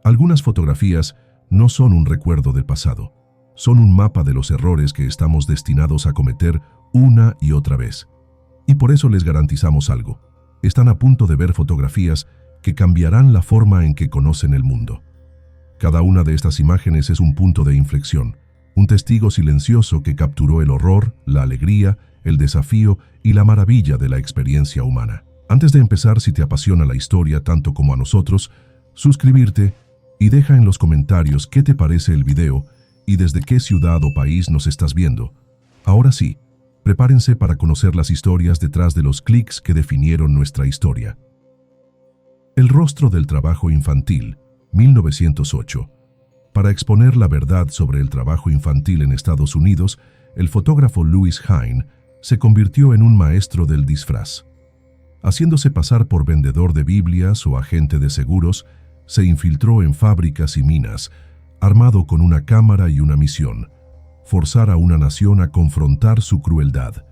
Algunas fotografías no son un recuerdo del pasado, son un mapa de los errores que estamos destinados a cometer una y otra vez. Y por eso les garantizamos algo. Están a punto de ver fotografías que cambiarán la forma en que conocen el mundo. Cada una de estas imágenes es un punto de inflexión, un testigo silencioso que capturó el horror, la alegría, el desafío y la maravilla de la experiencia humana. Antes de empezar, si te apasiona la historia tanto como a nosotros, suscribirte y deja en los comentarios qué te parece el video y desde qué ciudad o país nos estás viendo. Ahora sí, prepárense para conocer las historias detrás de los clics que definieron nuestra historia. El rostro del trabajo infantil, 1908. Para exponer la verdad sobre el trabajo infantil en Estados Unidos, el fotógrafo Louis Hine se convirtió en un maestro del disfraz. Haciéndose pasar por vendedor de Biblias o agente de seguros, se infiltró en fábricas y minas, armado con una cámara y una misión: forzar a una nación a confrontar su crueldad.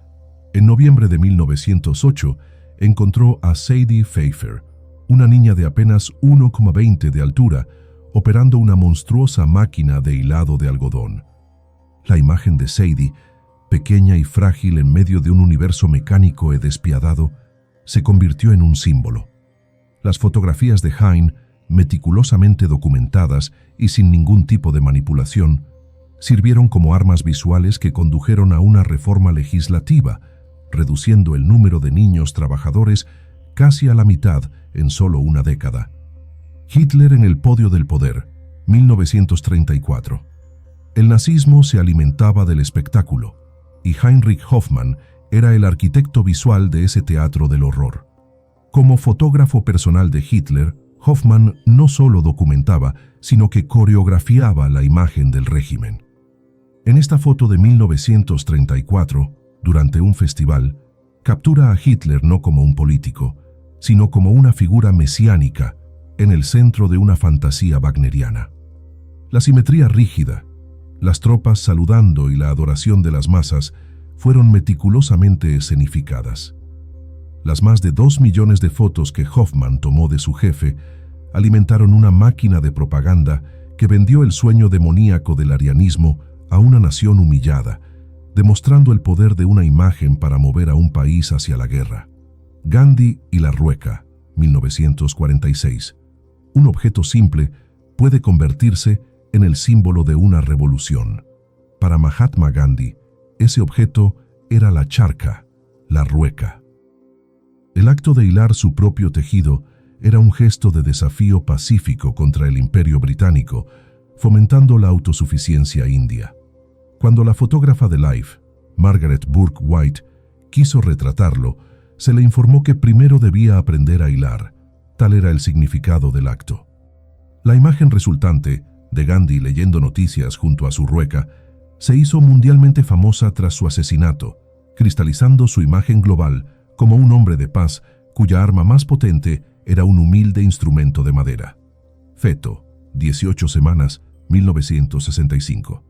En noviembre de 1908, encontró a Sadie Pfeiffer, una niña de apenas 1,20 de altura, operando una monstruosa máquina de hilado de algodón. La imagen de Sadie, pequeña y frágil en medio de un universo mecánico y despiadado, se convirtió en un símbolo. Las fotografías de Hine, meticulosamente documentadas y sin ningún tipo de manipulación, sirvieron como armas visuales que condujeron a una reforma legislativa, reduciendo el número de niños trabajadores casi a la mitad en solo una década. Hitler en el podio del poder, 1934. El nazismo se alimentaba del espectáculo, y Heinrich Hoffmann era el arquitecto visual de ese teatro del horror. Como fotógrafo personal de Hitler, Hoffmann no solo documentaba, sino que coreografiaba la imagen del régimen. En esta foto de 1934, durante un festival, captura a Hitler no como un político, sino como una figura mesiánica en el centro de una fantasía wagneriana. La simetría rígida, las tropas saludando y la adoración de las masas fueron meticulosamente escenificadas. Las más de 2 millones de fotos que Hoffmann tomó de su jefe alimentaron una máquina de propaganda que vendió el sueño demoníaco del arianismo a una nación humillada, demostrando el poder de una imagen para mover a un país hacia la guerra. Gandhi y la rueca, 1946. Un objeto simple puede convertirse en el símbolo de una revolución. Para Mahatma Gandhi, ese objeto era la charca, la rueca. El acto de hilar su propio tejido era un gesto de desafío pacífico contra el Imperio Británico, fomentando la autosuficiencia india. Cuando la fotógrafa de Life, Margaret Bourke White, quiso retratarlo, se le informó que primero debía aprender a hilar. Tal era el significado del acto. La imagen resultante, de Gandhi leyendo noticias junto a su rueca, se hizo mundialmente famosa tras su asesinato, cristalizando su imagen global como un hombre de paz cuya arma más potente era un humilde instrumento de madera. Feto, 18 semanas, 1965.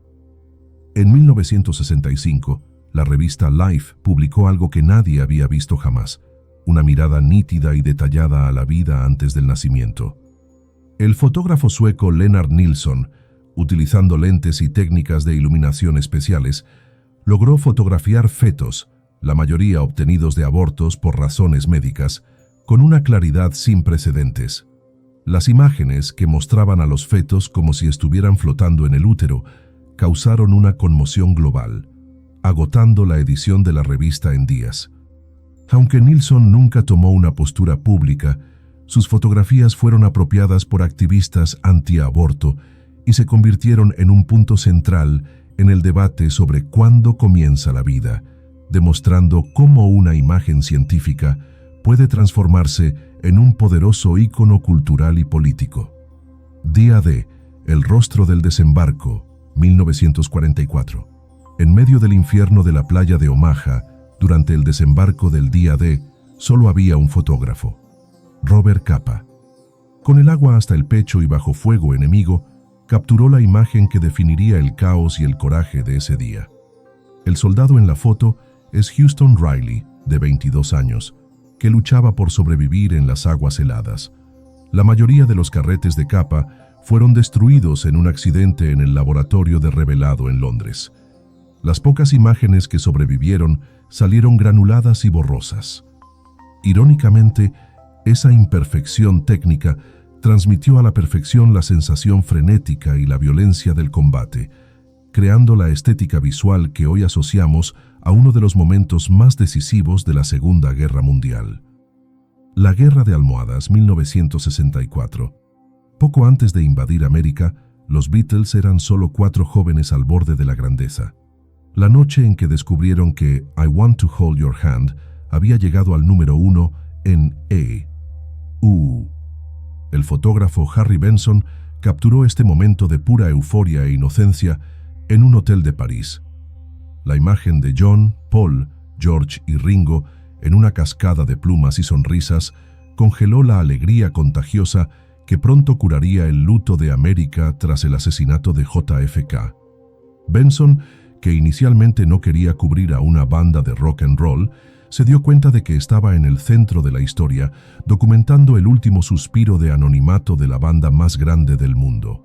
En 1965, la revista Life publicó algo que nadie había visto jamás: una mirada nítida y detallada a la vida antes del nacimiento. El fotógrafo sueco Lennart Nilsson, utilizando lentes y técnicas de iluminación especiales, logró fotografiar fetos, la mayoría obtenidos de abortos por razones médicas, con una claridad sin precedentes. Las imágenes, que mostraban a los fetos como si estuvieran flotando en el útero, causaron una conmoción global, agotando la edición de la revista en días. Aunque Nilsson nunca tomó una postura pública, sus fotografías fueron apropiadas por activistas antiaborto y se convirtieron en un punto central en el debate sobre cuándo comienza la vida, demostrando cómo una imagen científica puede transformarse en un poderoso ícono cultural y político. Día D, el rostro del desembarco, 1944. En medio del infierno de la playa de Omaha, durante el desembarco del día D, solo había un fotógrafo: Robert Capa. Con el agua hasta el pecho y bajo fuego enemigo, capturó la imagen que definiría el caos y el coraje de ese día. El soldado en la foto es Houston Riley, de 22 años, que luchaba por sobrevivir en las aguas heladas. La mayoría de los carretes de Capa fueron destruidos en un accidente en el laboratorio de revelado en Londres. Las pocas imágenes que sobrevivieron salieron granuladas y borrosas. Irónicamente, esa imperfección técnica transmitió a la perfección la sensación frenética y la violencia del combate, creando la estética visual que hoy asociamos a uno de los momentos más decisivos de la Segunda Guerra Mundial. La Guerra de Almohadas, 1964. Poco antes de invadir América, los Beatles eran solo 4 jóvenes al borde de la grandeza. La noche en que descubrieron que I Want to Hold Your Hand había llegado al número 1 en EU. El fotógrafo Harry Benson capturó este momento de pura euforia e inocencia en un hotel de París. La imagen de John, Paul, George y Ringo en una cascada de plumas y sonrisas congeló la alegría contagiosa que pronto curaría el luto de América tras el asesinato de JFK. Benson, que inicialmente no quería cubrir a una banda de rock and roll, se dio cuenta de que estaba en el centro de la historia, documentando el último suspiro de anonimato de la banda más grande del mundo.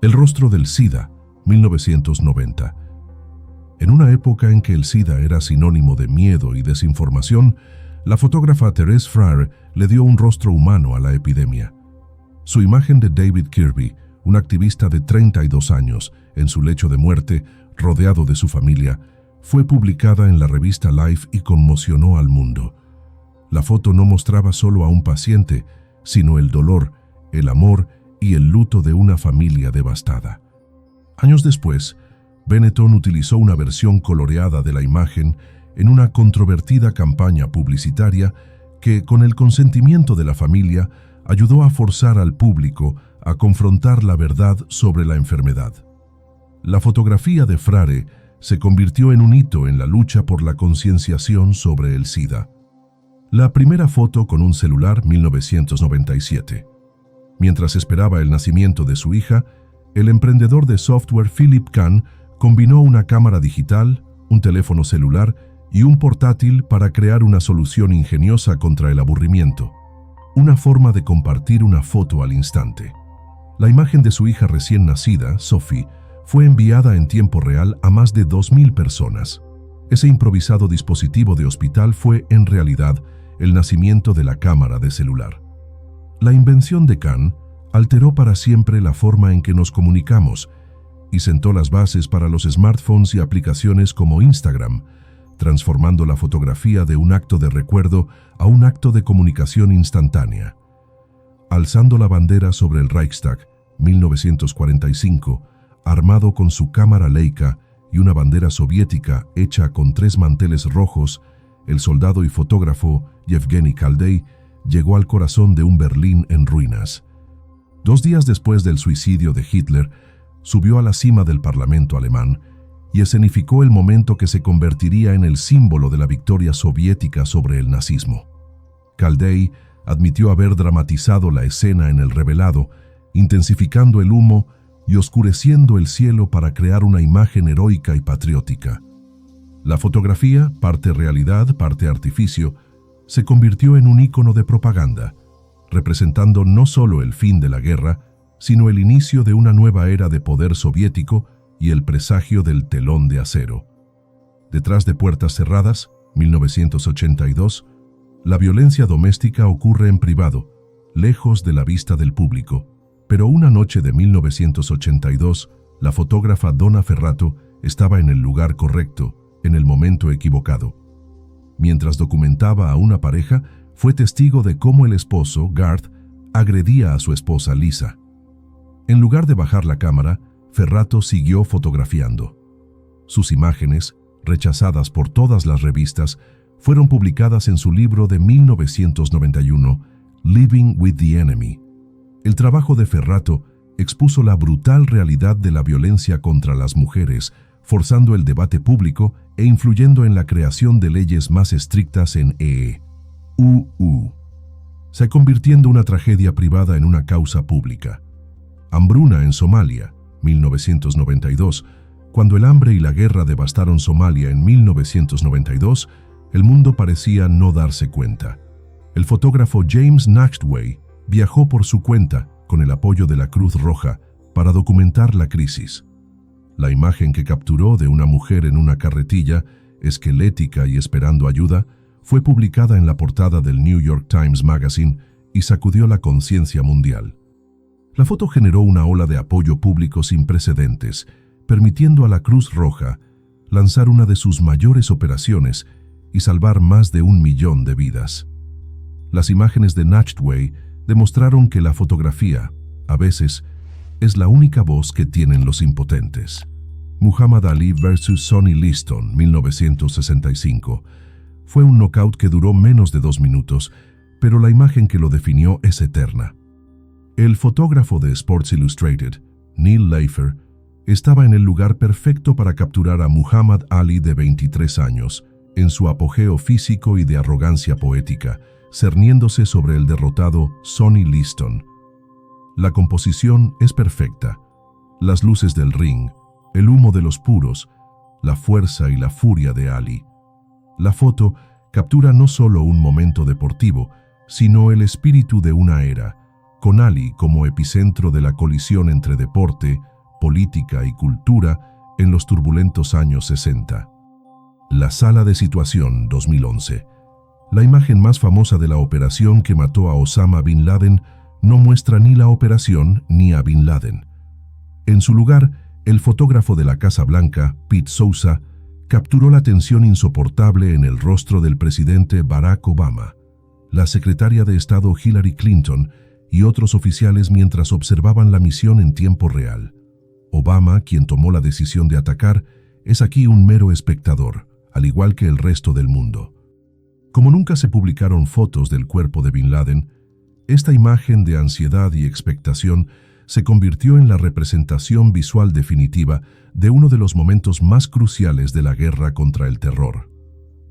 El rostro del SIDA, 1990. En una época en que el SIDA era sinónimo de miedo y desinformación, la fotógrafa Thérèse Frère le dio un rostro humano a la epidemia. Su imagen de David Kirby, un activista de 32 años, en su lecho de muerte, rodeado de su familia, fue publicada en la revista Life y conmocionó al mundo. La foto no mostraba solo a un paciente, sino el dolor, el amor y el luto de una familia devastada. Años después, Benetton utilizó una versión coloreada de la imagen en una controvertida campaña publicitaria que, con el consentimiento de la familia, ayudó a forzar al público a confrontar la verdad sobre la enfermedad. La fotografía de Frère se convirtió en un hito en la lucha por la concienciación sobre el SIDA. La primera foto con un celular, 1997. Mientras esperaba el nacimiento de su hija, el emprendedor de software Philip Kahn combinó una cámara digital, un teléfono celular y un portátil para crear una solución ingeniosa contra el aburrimiento. Una forma de compartir una foto al instante. La imagen de su hija recién nacida, Sophie, fue enviada en tiempo real a más de 2.000 personas. Ese improvisado dispositivo de hospital fue, en realidad, el nacimiento de la cámara de celular. La invención de Kahn alteró para siempre la forma en que nos comunicamos y sentó las bases para los smartphones y aplicaciones como Instagram, transformando la fotografía de un acto de recuerdo a un acto de comunicación instantánea. Alzando la bandera sobre el Reichstag, 1945, armado con su cámara Leica y una bandera soviética hecha con 3 manteles rojos, el soldado y fotógrafo Yevgeny Kaldey llegó al corazón de un Berlín en ruinas. 2 días después del suicidio de Hitler, subió a la cima del Parlamento alemán y escenificó el momento que se convertiría en el símbolo de la victoria soviética sobre el nazismo. Kaldey admitió haber dramatizado la escena en el revelado, intensificando el humo y oscureciendo el cielo para crear una imagen heroica y patriótica. La fotografía, parte realidad, parte artificio, se convirtió en un ícono de propaganda, representando no solo el fin de la guerra, sino el inicio de una nueva era de poder soviético y el presagio del telón de acero. Detrás de puertas cerradas, 1982, la violencia doméstica ocurre en privado, lejos de la vista del público. Pero una noche de 1982, la fotógrafa Donna Ferrato estaba en el lugar correcto, en el momento equivocado. Mientras documentaba a una pareja, fue testigo de cómo el esposo, Garth, agredía a su esposa, Lisa. En lugar de bajar la cámara, Ferrato siguió fotografiando. Sus imágenes, rechazadas por todas las revistas, fueron publicadas en su libro de 1991, Living with the Enemy. El trabajo de Ferrato expuso la brutal realidad de la violencia contra las mujeres, forzando el debate público e influyendo en la creación de leyes más estrictas en EU, se convirtiendo una tragedia privada en una causa pública. Hambruna en Somalia, 1992. Cuando el hambre y la guerra devastaron Somalia en 1992, el mundo parecía no darse cuenta. El fotógrafo James Nachtwey viajó por su cuenta con el apoyo de la Cruz Roja, para documentar la crisis. La imagen que capturó de una mujer en una carretilla, esquelética y esperando ayuda, fue publicada en la portada del New York Times Magazine y sacudió la conciencia mundial. La foto generó una ola de apoyo público sin precedentes, permitiendo a la Cruz Roja lanzar una de sus mayores operaciones y salvar más de 1 millón de vidas. Las imágenes de Nachtwey demostraron que la fotografía, a veces, es la única voz que tienen los impotentes. Muhammad Ali vs. Sonny Liston, 1965. Fue un knockout que duró menos de 2 minutos, pero la imagen que lo definió es eterna. El fotógrafo de Sports Illustrated, Neil Leifer, estaba en el lugar perfecto para capturar a Muhammad Ali de 23 años, en su apogeo físico y de arrogancia poética, cerniéndose sobre el derrotado Sonny Liston. La composición es perfecta. Las luces del ring, el humo de los puros, la fuerza y la furia de Ali. La foto captura no solo un momento deportivo, sino el espíritu de una era, con Ali como epicentro de la colisión entre deporte, política y cultura en los turbulentos años 60. La sala de situación 2011. La imagen más famosa de la operación que mató a Osama Bin Laden no muestra ni la operación ni a Bin Laden. En su lugar, el fotógrafo de la Casa Blanca, Pete Souza, capturó la tensión insoportable en el rostro del presidente Barack Obama, la secretaria de Estado Hillary Clinton y otros oficiales mientras observaban la misión en tiempo real. Obama, quien tomó la decisión de atacar, es aquí un mero espectador, al igual que el resto del mundo. Como nunca se publicaron fotos del cuerpo de Bin Laden, esta imagen de ansiedad y expectación se convirtió en la representación visual definitiva de uno de los momentos más cruciales de la guerra contra el terror.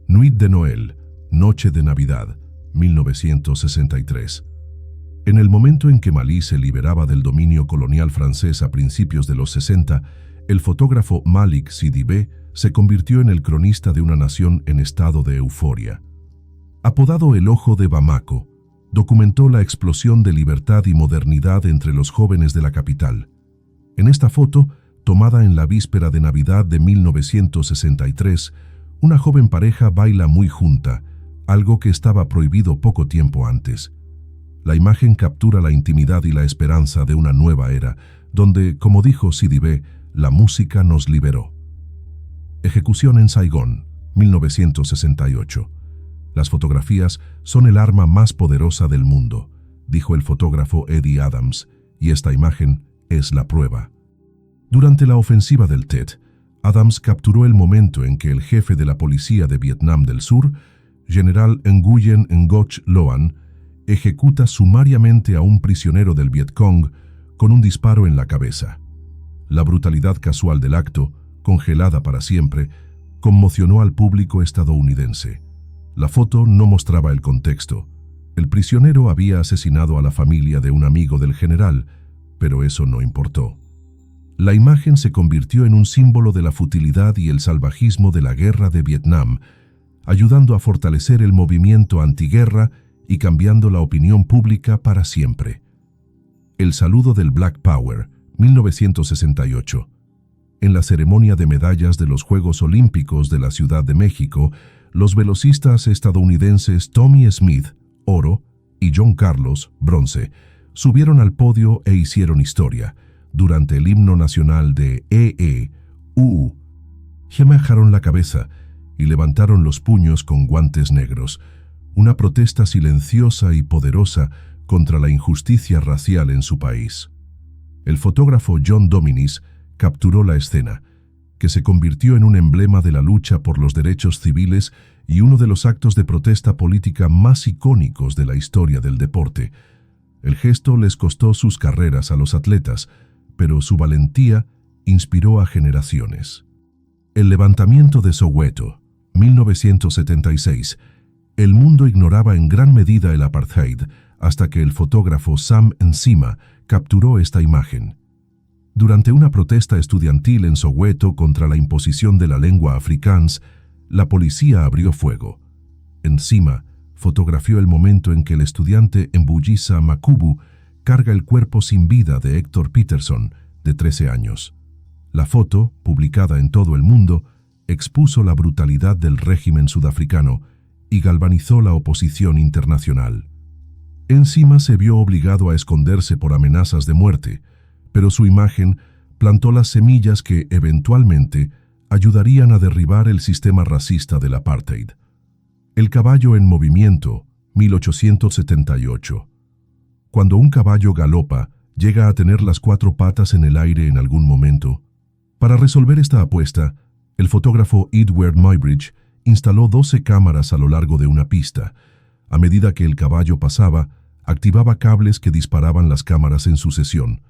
Nuit de Noël, Noche de Navidad, 1963. En el momento en que Malí se liberaba del dominio colonial francés a principios de los 60, el fotógrafo Malik Sidibé se convirtió en el cronista de una nación en estado de euforia. Apodado el Ojo de Bamako, documentó la explosión de libertad y modernidad entre los jóvenes de la capital. En esta foto, tomada en la víspera de Navidad de 1963, una joven pareja baila muy junta, algo que estaba prohibido poco tiempo antes. La imagen captura la intimidad y la esperanza de una nueva era, donde, como dijo Sidibé, la música nos liberó. Ejecución en Saigón, 1968. Las fotografías son el arma más poderosa del mundo, dijo el fotógrafo Eddie Adams, y esta imagen es la prueba. Durante la ofensiva del Tet, Adams capturó el momento en que el jefe de la policía de Vietnam del Sur, general Nguyen Ngoc Loan, ejecuta sumariamente a un prisionero del Vietcong con un disparo en la cabeza. La brutalidad casual del acto, congelada para siempre, conmocionó al público estadounidense. La foto no mostraba el contexto. El prisionero había asesinado a la familia de un amigo del general, pero eso no importó. La imagen se convirtió en un símbolo de la futilidad y el salvajismo de la guerra de Vietnam, ayudando a fortalecer el movimiento antiguerra y cambiando la opinión pública para siempre. El saludo del Black Power, 1968. En la ceremonia de medallas de los Juegos Olímpicos de la Ciudad de México, los velocistas estadounidenses Tommy Smith, oro, y John Carlos, bronce, subieron al podio e hicieron historia. Durante el himno nacional de EEU, bajaron la cabeza y levantaron los puños con guantes negros, una protesta silenciosa y poderosa contra la injusticia racial en su país. El fotógrafo John Dominis capturó la escena, que se convirtió en un emblema de la lucha por los derechos civiles y uno de los actos de protesta política más icónicos de la historia del deporte. El gesto les costó sus carreras a los atletas, pero su valentía inspiró a generaciones. El levantamiento de Soweto, 1976. El mundo ignoraba en gran medida el apartheid hasta que el fotógrafo Sam Nsima capturó esta imagen. Durante una protesta estudiantil en Soweto contra la imposición de la lengua afrikaans, la policía abrió fuego. Nsima fotografió el momento en que el estudiante Mbuyisa Makubu carga el cuerpo sin vida de Héctor Peterson, de 13 años. La foto, publicada en todo el mundo, expuso la brutalidad del régimen sudafricano y galvanizó la oposición internacional. Encima se vio obligado a esconderse por amenazas de muerte, pero su imagen plantó las semillas que, eventualmente, ayudarían a derribar el sistema racista del apartheid. El caballo en movimiento, 1878. Cuando un caballo galopa, llega a tener las 4 patas en el aire en algún momento. Para resolver esta apuesta, el fotógrafo Edward Muybridge instaló 12 cámaras a lo largo de una pista. A medida que el caballo pasaba, activaba cables que disparaban las cámaras en sucesión.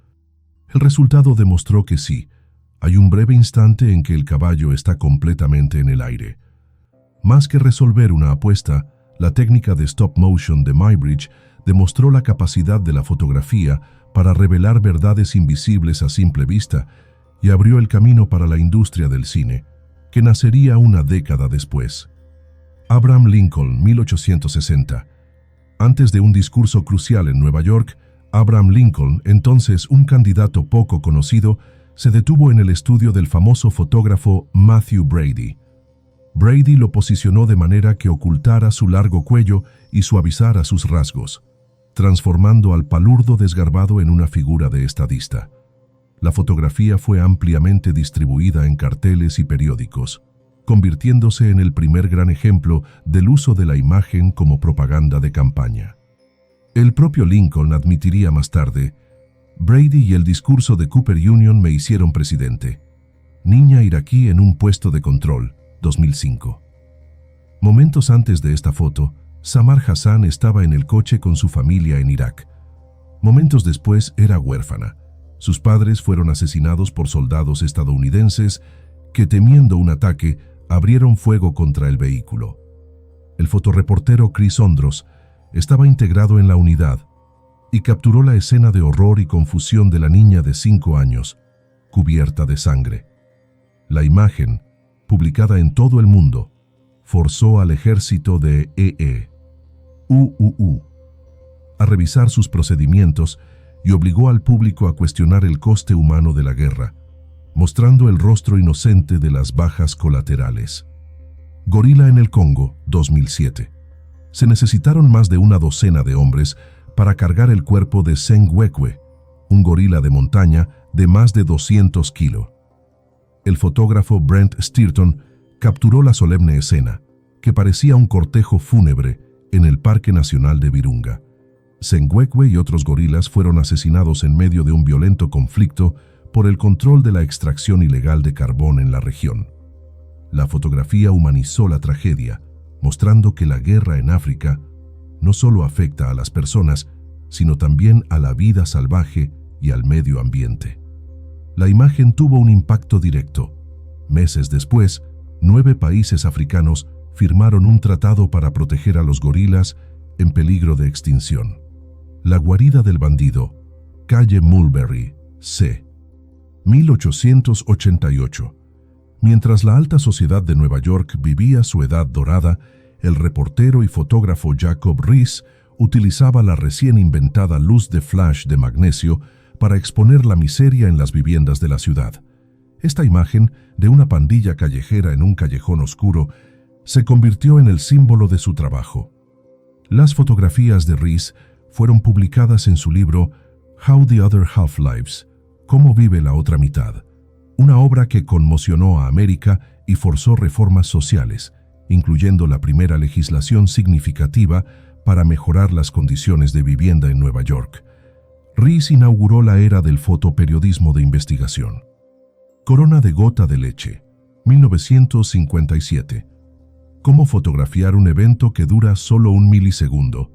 El resultado demostró que sí, hay un breve instante en que el caballo está completamente en el aire. Más que resolver una apuesta, la técnica de stop motion de Muybridge demostró la capacidad de la fotografía para revelar verdades invisibles a simple vista y abrió el camino para la industria del cine, que nacería una década después. Abraham Lincoln, 1860. Antes de un discurso crucial en Nueva York, Abraham Lincoln, entonces un candidato poco conocido, se detuvo en el estudio del famoso fotógrafo Mathew Brady. Brady lo posicionó de manera que ocultara su largo cuello y suavizara sus rasgos, transformando al palurdo desgarbado en una figura de estadista. La fotografía fue ampliamente distribuida en carteles y periódicos, convirtiéndose en el primer gran ejemplo del uso de la imagen como propaganda de campaña. El propio Lincoln admitiría más tarde: Brady y el discurso de Cooper Union me hicieron presidente. Niña iraquí en un puesto de control, 2005. Momentos antes de esta foto, Samar Hassan estaba en el coche con su familia en Irak. Momentos después era huérfana. Sus padres fueron asesinados por soldados estadounidenses que, temiendo un ataque, abrieron fuego contra el vehículo. El fotoreportero Chris Ondros estaba integrado en la unidad y capturó la escena de horror y confusión de la niña de 5 años, cubierta de sangre. La imagen, publicada en todo el mundo, forzó al ejército de UUU a revisar sus procedimientos y obligó al público a cuestionar el coste humano de la guerra, mostrando el rostro inocente de las bajas colaterales. Gorila en el Congo, 2007. Se necesitaron más de una docena de hombres para cargar el cuerpo de Sengwekwe, un gorila de montaña de más de 200 kilos. El fotógrafo Brent Stearton capturó la solemne escena, que parecía un cortejo fúnebre, en el Parque Nacional de Virunga. Sengwekwe y otros gorilas fueron asesinados en medio de un violento conflicto por el control de la extracción ilegal de carbón en la región. La fotografía humanizó la tragedia, mostrando que la guerra en África no solo afecta a las personas, sino también a la vida salvaje y al medio ambiente. La imagen tuvo un impacto directo. Meses después, 9 países africanos firmaron un tratado para proteger a los gorilas en peligro de extinción. La guarida del bandido, calle Mulberry, C. 1888. Mientras la alta sociedad de Nueva York vivía su edad dorada, el reportero y fotógrafo Jacob Riis utilizaba la recién inventada luz de flash de magnesio para exponer la miseria en las viviendas de la ciudad. Esta imagen de una pandilla callejera en un callejón oscuro se convirtió en el símbolo de su trabajo. Las fotografías de Riis fueron publicadas en su libro How the Other Half Lives, ¿Cómo vive la otra mitad?, una obra que conmocionó a América y forzó reformas sociales, incluyendo la primera legislación significativa para mejorar las condiciones de vivienda en Nueva York. Riis inauguró la era del fotoperiodismo de investigación. Corona de gota de leche, 1957. ¿Cómo fotografiar un evento que dura solo un milisegundo?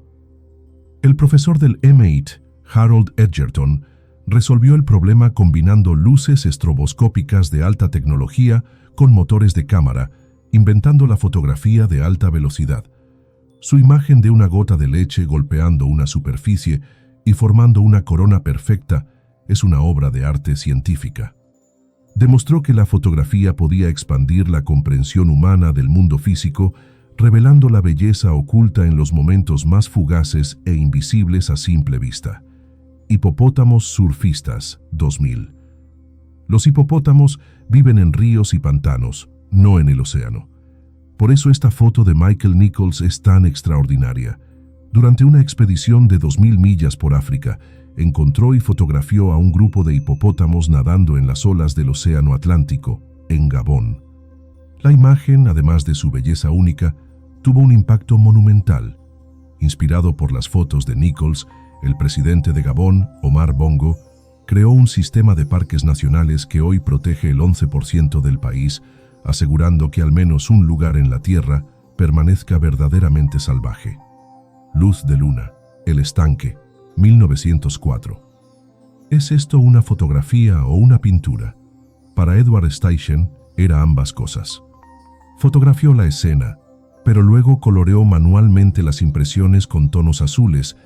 El profesor del MIT, Harold Edgerton, resolvió el problema combinando luces estroboscópicas de alta tecnología con motores de cámara, inventando la fotografía de alta velocidad. Su imagen de una gota de leche golpeando una superficie y formando una corona perfecta es una obra de arte científica. Demostró que la fotografía podía expandir la comprensión humana del mundo físico, revelando la belleza oculta en los momentos más fugaces e invisibles a simple vista. Hipopótamos surfistas, 2000. Los hipopótamos viven en ríos y pantanos, no en el océano. Por eso esta foto de Michael Nichols es tan extraordinaria. Durante una expedición de 2000 millas por África, encontró y fotografió a un grupo de hipopótamos nadando en las olas del Océano Atlántico, en Gabón. La imagen, además de su belleza única, tuvo un impacto monumental. Inspirado por las fotos de Nichols, el presidente de Gabón, Omar Bongo, creó un sistema de parques nacionales que hoy protege el 11% del país, asegurando que al menos un lugar en la tierra permanezca verdaderamente salvaje. Luz de luna, El estanque, 1904. ¿Es esto una fotografía o una pintura? Para Edward Steichen era ambas cosas. Fotografió la escena, pero luego coloreó manualmente las impresiones con tonos azules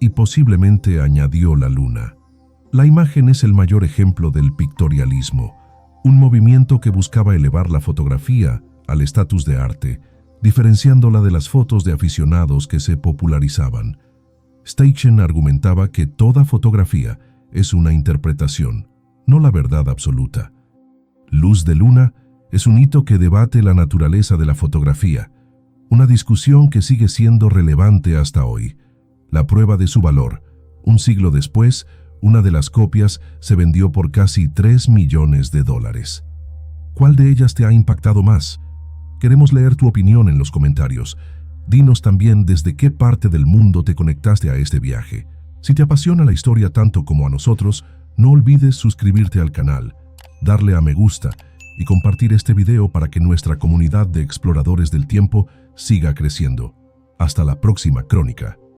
y posiblemente añadió la luna. La imagen es el mayor ejemplo del pictorialismo, un movimiento que buscaba elevar la fotografía al estatus de arte, diferenciándola de las fotos de aficionados que se popularizaban. Steichen argumentaba que toda fotografía es una interpretación, no la verdad absoluta. Luz de luna es un hito que debate la naturaleza de la fotografía, una discusión que sigue siendo relevante hasta hoy. La prueba de su valor: un siglo después, una de las copias se vendió por casi $3 millones. ¿Cuál de ellas te ha impactado más? Queremos leer tu opinión en los comentarios. Dinos también desde qué parte del mundo te conectaste a este viaje. Si te apasiona la historia tanto como a nosotros, no olvides suscribirte al canal, darle a me gusta y compartir este video para que nuestra comunidad de exploradores del tiempo siga creciendo. Hasta la próxima crónica.